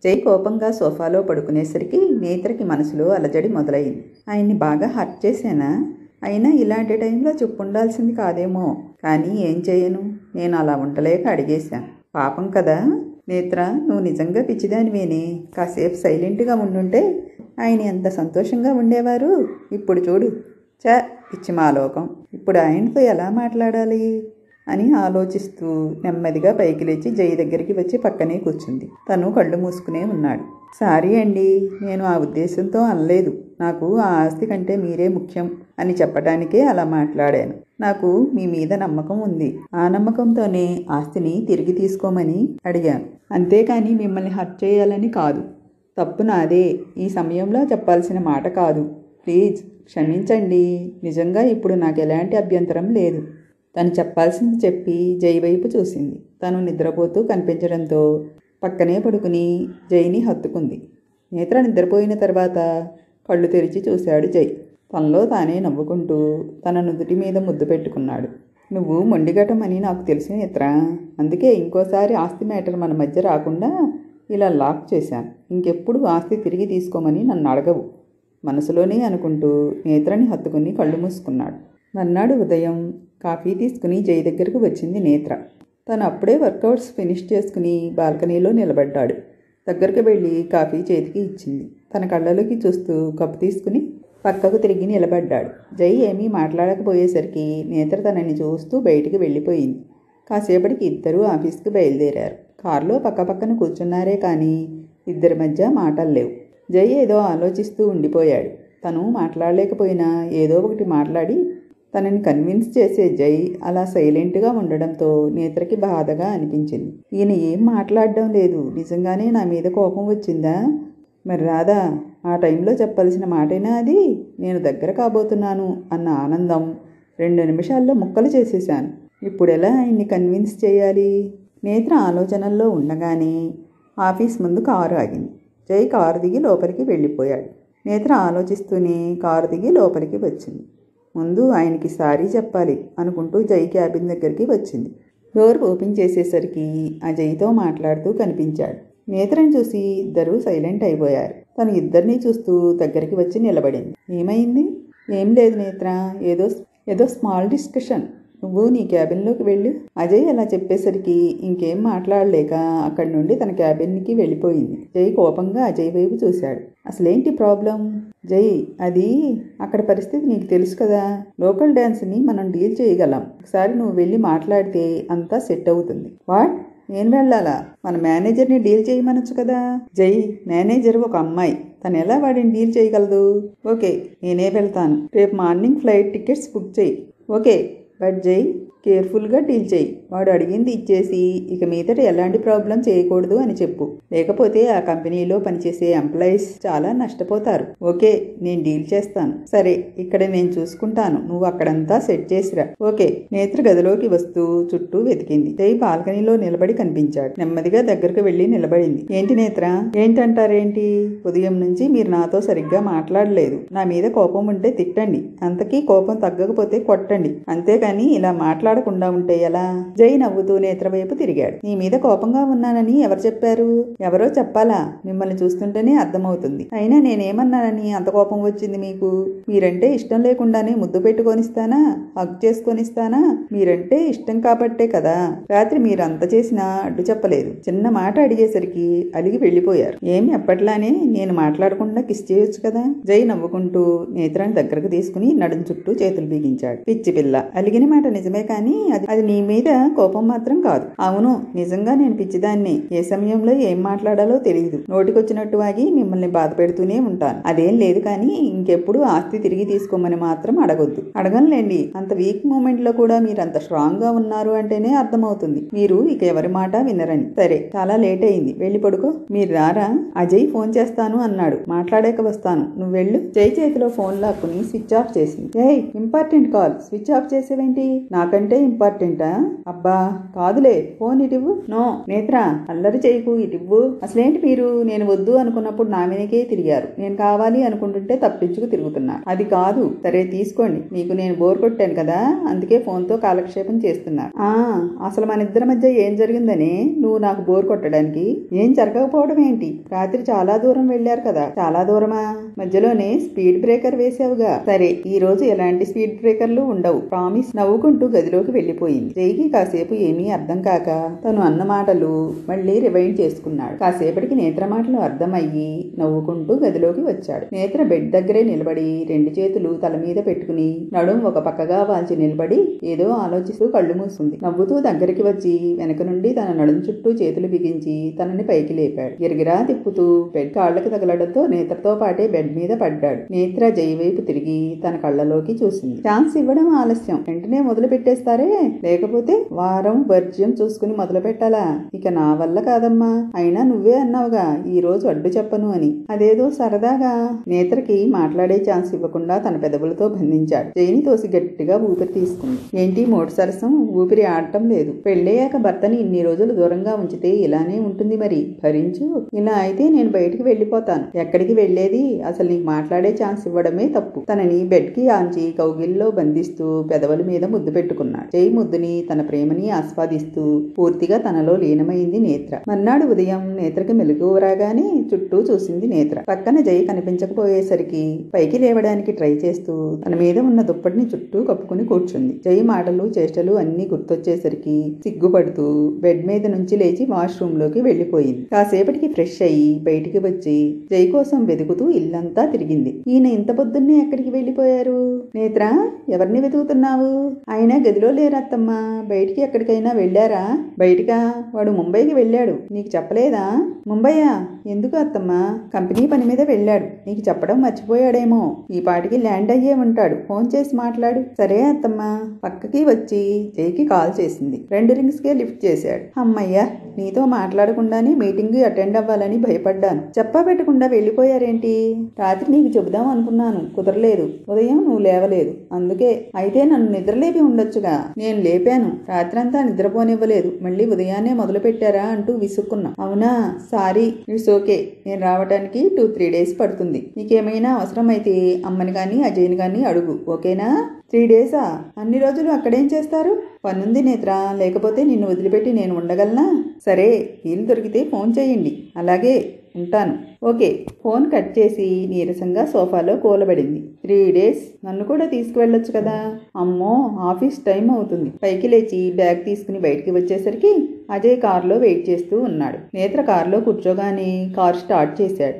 జై కోపంగా సోఫాలో పడుకునేసరికి నేత్రకి మనసులో అలజడి మొదలైంది. ఆయన్ని బాగా హర్ట్ చేశానా? అయినా ఇలాంటి టైంలో చెప్పుండాల్సింది కాదేమో. కానీ ఏం చేయను, నేను అలా ఉండలేక అడిగేశాను. పాపం కదా నేత్ర, నువ్వు నిజంగా పిచ్చిదానివేనే. కాసేపు సైలెంట్గా ఉండుంటే ఆయన ఎంత సంతోషంగా ఉండేవారు. ఇప్పుడు చూడు, పిచ్చి మాలోకం. ఇప్పుడు ఆయనతో ఎలా మాట్లాడాలి అని ఆలోచిస్తూ నెమ్మదిగా పైకి లేచి జై దగ్గరికి వచ్చి పక్కనే కూర్చుంది. తను కళ్ళు మూసుకునే ఉన్నాడు. సారీ అండి, నేను ఆ ఉద్దేశంతో అనలేదు. నాకు ఆ ఆస్తి కంటే మీరే ముఖ్యం అని చెప్పడానికే అలా మాట్లాడాను. నాకు మీ మీద నమ్మకం ఉంది. ఆ నమ్మకంతోనే ఆస్తిని తిరిగి తీసుకోమని అడిగాను. అంతేకాని మిమ్మల్ని హర్ట్ చేయాలని కాదు. తప్పు నాదే. ఈ సమయంలో చెప్పాల్సిన మాట కాదు. ప్లీజ్ క్షమించండి. నిజంగా ఇప్పుడు నాకు ఎలాంటి అభ్యంతరం లేదు. తను చెప్పాల్సింది చెప్పి జై వైపు చూసింది. తను నిద్రపోతూ కనిపించడంతో పక్కనే పడుకుని జైని హత్తుకుంది. నేత్ర నిద్రపోయిన తర్వాత కళ్ళు తెరిచి చూశాడు జై. తనలో తానే నవ్వుకుంటూ తన నుదుటి మీద ముద్దు పెట్టుకున్నాడు. నువ్వు మొండిగటమని నాకు తెలిసి నేత్ర, అందుకే ఇంకోసారి ఆస్తి మ్యాటర్ మన మధ్య రాకుండా ఇలా లాక్ చేశాను. ఇంకెప్పుడు ఆస్తి తిరిగి తీసుకోమని నన్ను అడగవు. మనసులోనే అనుకుంటూ నేత్రని హత్తుకుని కళ్ళు మూసుకున్నాడు. మర్నాడు ఉదయం కాఫీ తీసుకుని జై దగ్గరకు వచ్చింది నేత్ర. తను అప్పుడే వర్కౌట్స్ ఫినిష్ చేసుకుని బాల్కనీలో నిలబడ్డాడు. దగ్గరకు వెళ్ళి కాఫీ చేతికి ఇచ్చింది. తన కళ్ళలోకి చూస్తూ కప్పు తీసుకుని పక్కకు తిరిగి నిలబడ్డాడు. జై ఏమీ మాట్లాడకపోయేసరికి నేత్ర తనని చూస్తూ బయటికి వెళ్ళిపోయింది. కాసేపటికి ఇద్దరూ ఆఫీస్కి బయలుదేరారు. కారులో పక్కపక్కన కూర్చున్నారే కానీ ఇద్దరి మధ్య మాటలు లేవు. జై ఏదో ఆలోచిస్తూ ఉండిపోయాడు. తను మాట్లాడలేకపోయినా ఏదో ఒకటి మాట్లాడి తనని కన్విన్స్ చేసే జై అలా సైలెంట్గా ఉండడంతో నేత్రకి బాధగా అనిపించింది. ఈయన ఏం మాట్లాడడం లేదు. నిజంగానే నా మీద కోపం వచ్చిందా? మరి రాదా? ఆ టైంలో చెప్పాల్సిన మాటేనా అది? నేను దగ్గర కాబోతున్నాను అన్న ఆనందం 2 నిమిషాల్లో ముక్కలు చేసేశాను. ఇప్పుడెలా ఆయన్ని కన్విన్స్ చేయాలి? నేత్ర ఆలోచనల్లో ఉండగానే ఆఫీస్ ముందు కారు ఆగింది. జై కారు దిగి లోపలికి వెళ్ళిపోయాడు. నేత్ర ఆలోచిస్తూనే కారు దిగి లోపలికి వచ్చింది. ముందు ఆయనకి సారీ చెప్పాలి అనుకుంటూ జై క్యాబిన్ దగ్గరికి వచ్చింది. డోర్ ఓపెన్ చేసేసరికి ఆ జైతో మాట్లాడుతూ కనిపించాడు. నేత్రని చూసి ఇద్దరూ సైలెంట్ అయిపోయారు. తను ఇద్దరినీ చూస్తూ దగ్గరికి వచ్చి నిలబడింది. ఏమైంది? ఏం లేదు నేత్ర, ఏదో స్మాల్ డిస్కషన్. నువ్వు నీ క్యాబిన్లోకి వెళ్ళు. అజయ్ అలా చెప్పేసరికి ఇంకేం మాట్లాడలేక అక్కడి నుండి తన క్యాబిన్కి వెళ్ళిపోయింది. జై కోపంగా అజయ్ వైపు చూశాడు. అసలేంటి ప్రాబ్లం? జై, అది అక్కడ పరిస్థితి నీకు తెలుసు కదా. లోకల్ డ్యాన్స్ని మనం డీల్ చేయగలం. ఒకసారి నువ్వు వెళ్ళి మాట్లాడితే అంతా సెట్ అవుతుంది. వాట్? నేను వెళ్ళాలా? మన మేనేజర్ని డీల్ చేయమనొచ్చు కదా. జై, మేనేజర్ ఒక అమ్మాయి. తను ఎలా వాడిని డీల్ చేయగలదు? ఓకే, నేనే వెళ్తాను. రేపు మార్నింగ్ ఫ్లైట్ టికెట్స్ బుక్ చేయి. ఓకే, బట్ జై, కేర్ఫుల్గా డీల్ చేయి. వాడు అడిగింది ఇచ్చేసి ఇక మీదట ఎలాంటి ప్రాబ్లం చేయకూడదు అని చెప్పు. లేకపోతే ఆ కంపెనీలో పనిచేసే ఎంప్లాయీస్ చాలా నష్టపోతారు. ఓకే, నేను డీల్ చేస్తాను. సరే, ఇక్కడ నేను చూసుకుంటాను. నువ్వు అక్కడంతా సెట్ చేసిరా. ఓకే. నేత్ర గదిలోకి వస్తూ చుట్టూ వెతికింది. జై బాల్కనీలో నిలబడి కనిపించాడు. నెమ్మదిగా దగ్గరకు వెళ్ళి నిలబడింది. ఏంటి నేత్ర? ఏంటంటారేంటి? ఉదయం నుంచి మీరు నాతో సరిగ్గా మాట్లాడలేదు. నా మీద కోపం ఉంటే తిట్టండి. అంతకీ కోపం తగ్గకపోతే కొట్టండి. అంతేకాని ఇలా మాట్లాడకుండా ఉంటే ఎలా? జై నవ్వుతూ నేత్ర వైపు తిరిగాడు. నీ మీద కోపంగా ఉన్నానని ఎవరు చెప్పారు? ఎవరో చెప్పాలా? మిమ్మల్ని చూస్తుంటేనే అర్థమవుతుంది. అయినా నేనేమన్నానని అంత కోపం వచ్చింది మీకు? మీరంటే ఇష్టం లేకుండానే ముద్దు పెట్టుకొనిస్తానా? హగ్ చేసుకొనిస్తానా? మీరంటే ఇష్టం కాబట్టే కదా రాత్రి మీరు అంత చేసినా అడ్డు చెప్పలేదు. చిన్న మాట అడిగేసరికి అలిగి వెళ్ళిపోయారు. ఏమి ఎప్పట్లానే నేను మాట్లాడకుండా కిస్ చేయొచ్చు కదా. జై నవ్వుకుంటూ నేత్రాన్ని దగ్గరకు తీసుకుని నడుం చుట్టూ చేతులు బిగించాడు. పిచ్చి పిల్ల, అలిగిన మాట నిజమే కానీ అది నీ మీద కోపం మాత్రం కాదు. అవును, నిజంగా నేను పిచ్చిదాన్నే. ఏ సమయంలో ఏం మాట్లాడాలో తెలియదు. నోటికొచ్చినట్టు వాగి మిమ్మల్ని బాధ పెడుతూనే ఉంటాను. అదేం లేదు కానీ ఇంకెప్పుడు ఆస్తి తిరిగి తీసుకోమని మాత్రం అడగొద్దు. అడగనులేండి. అంత వీక్ మూమెంట్ లో కూడా మీరు అంత స్ట్రాంగ్ గా ఉన్నారు అంటేనే అర్థమవుతుంది మీరు ఇక ఎవరి మాట వినరని. సరే, చాలా లేట్ అయింది, వెళ్ళి పడుకో. మీరు రారా? అజయ్ ఫోన్ చేస్తాను అన్నాడు. మాట్లాడాక వస్తాను, నువ్వు వెళ్ళు. జై చేతిలో ఫోన్ లాక్కుని స్విచ్ ఆఫ్ చేసింది. ఏయ్, ఇంపార్టెంట్ కాల్, స్విచ్ ఆఫ్ చేసేవేంటి? నాకంటే ఒక్కటే ఇంపార్టెంటా? అబ్బా కాదులే, ఫోన్ ఇటివ్వు. నో నేత్ర, అల్లరి చేయకు, ఇటివ్వు. అసలేంటి మీరు? నేను వద్దు అనుకున్నప్పుడు నా మీదకే తిరిగారు. నేను కావాలి అనుకుంటుంటే తప్పించుకు తిరుగుతున్నారు. అది కాదు. సరే తీసుకోండి, మీకు నేను బోర్ కొట్టాను కదా, అందుకే ఫోన్తో కాలక్షేపం చేస్తున్నారు. అసలు మన ఇద్దరి మధ్య ఏం జరిగిందని నువ్వు నాకు బోర్ కొట్టడానికి? ఏం జరగకపోవడం ఏంటి? రాత్రి చాలా దూరం వెళ్ళారు కదా. చాలా దూరమా? మధ్యలోనే స్పీడ్ బ్రేకర్ వేసావుగా. సరే ఈ రోజు ఎలాంటి స్పీడ్ బ్రేకర్లు ఉండవు, ప్రామిస్. నవ్వుకుంటూ గదిలోకి వెళ్లిపోయింది. జైకి కాసేపు ఏమీ అర్థం కాక తను అన్న మాటలు మళ్ళీ రివైండ్ చేసుకున్నాడు. కాసేపటికి నేత్ర మాటలు అర్థమయ్యి నవ్వుకుంటూ గదిలోకి వచ్చాడు. నేత్ర బెడ్ దగ్గరే నిలబడి 2 చేతులు తల మీద పెట్టుకుని నడుం ఒక పక్కగా వాల్చి నిలబడి ఏదో ఆలోచిస్తూ కళ్ళు మూసుకుంది. నవ్వుతూ దగ్గరికి వచ్చి వెనక నుండి తన నడుం చుట్టూ చేతులు బిగించి తనని పైకి లేపాడు. గిరగిరా తిప్పుతూ బెడ్ కాళ్లకు తగలడంతో నేత్రతో పాటే బెడ్ మీద పడ్డాడు. నేత్ర జై వైపు తిరిగి తన కళ్ళలోకి చూసింది. ఛాన్స్ ఇవ్వడం ఆలస్యం, వెంటనే మొదలు పెట్టేస్తారే, లేకపోతే వారం వర్జ్యం చూసుకుని మొదలు పెట్టాలా? ఇక నా వల్ల కాదమ్మా. అయినా నువ్వే అన్నావుగా ఈ రోజు అడ్డు చెప్పను అని. అదేదో సరదాగా. నేత్రకి మాట్లాడే ఛాన్స్ ఇవ్వకుండా తన పెదవులతో బంధించాడు. జైని తోసి గట్టిగా ఊపిరి తీసుకుంది. ఏంటి మోటు సరసం? ఊపిరి ఆడటం లేదు. పెళ్ళయ్యాక భర్తని ఇన్ని రోజులు దూరంగా ఉంచితే ఇలానే ఉంటుంది మరి, భరించు. ఇలా అయితే నేను బయటికి వెళ్ళిపోతాను. ఎక్కడికి వెళ్లేది? అసలు నీకు మాట్లాడే ఛాన్స్ ఇవ్వడమే తప్పు. తనని బెడ్ కి ఆంచి కౌగిల్లో బంధిస్తూ పెదవుల మీద ముద్దు పెట్టుకున్నాడు. జై ముద్దుని తన ప్రేమని ఆస్వాదిస్తూ పూర్తిగా తనలో లీనమైంది నేత్ర. మర్నాడు ఉదయం నేత్రకి మెలకువ రాగానే చుట్టూ చూసింది నేత్ర. పక్కన జై కనిపించకపోయేసరికి పైకి లేవడానికి ట్రై చేస్తూ తన మీద ఉన్న దుప్పటిని చుట్టూ కప్పుకుని కూర్చుంది. జై మాటలు చేష్టలు అన్నీ గుర్తొచ్చేసరికి సిగ్గుపడుతూ బెడ్ మీద నుంచి లేచి వాష్రూమ్ లోకి వెళ్లిపోయింది. కాసేపటికి ఫ్రెష్ అయ్యి బయటికి వచ్చి జై కోసం వెతుకుతూ ఇల్లంతా తిరిగింది. ఈయన ఇంత పొద్దున్నే ఎక్కడికి వెళ్లిపోయారు? నేత్ర, ఎవరిని వెతుకుతున్నావు? ఆయన గదిలో లేరత్తమ్మా. బయటికి ఎక్కడికైనా వెళ్ళారా? బయటికా? వాడు ముంబైకి వెళ్ళాడు. నీకు చెప్పలేదా? ముంబయ్యా? ఎందుకు అత్తమ్మా? కంపెనీ పని మీద వెళ్ళాడు. నీకు చెప్పడం మర్చిపోయాడేమో. ఈ పాటికి ల్యాండ్ అయ్యే ఉంటాడు. ఫోన్ చేసి మాట్లాడు. సరే అత్తమ్మా. పక్కకి వచ్చి జైకి కాల్ చేసింది. 2 రింగ్స్కే లిఫ్ట్ చేశాడు. అమ్మయ్యా, నీతో మాట్లాడకుండానే మీటింగ్ అటెండ్ అవ్వాలని భయపడ్డాను. చెప్పబెట్టకుండా వెళ్ళిపోయారేంటి? రాత్రి నీకు చెబుదాం అనుకున్నాను, కుదరలేదు. ఉదయం నువ్వు లేవలేదు, అందుకే. అయితే నన్ను నిద్రలేపి ఉండొచ్చుగా. నేను లేపాను. రాత్రంతా నిద్రపోనివ్వలేదు. మళ్ళీ ఉదయాన్నే మొదలు పెట్టారా అంటూ విసుక్కున్నా. అవునా? Sorry, it's okay. నేను రావడానికి 2-3 డేస్ పడుతుంది. నీకేమైనా అవసరం అయితే అమ్మని కానీ అజయ్ని కానీ అడుగు, ఓకేనా? 3 డేసా? అన్ని రోజులు అక్కడేం చేస్తారు? పనుంది నేత్ర, లేకపోతే నిన్ను వదిలిపెట్టి నేను ఉండగలనా? సరే, వీలు దొరికితే ఫోన్ చేయండి. అలాగే, ఉంటాను. ఓకే. ఫోన్ కట్ చేసి నీరసంగా సోఫాలో కూలబడింది. 3 డేస్? నన్ను కూడా తీసుకువెళ్ళొచ్చు కదా. అమ్మో, ఆఫీస్ టైం అవుతుంది. పైకి లేచి బ్యాగ్ తీసుకుని బయటికి వచ్చేసరికి అజయ్ కారులో వెయిట్ చేస్తూ ఉన్నాడు. నేత్ర కారులో కూర్చోగానే కారు స్టార్ట్ చేశాడు.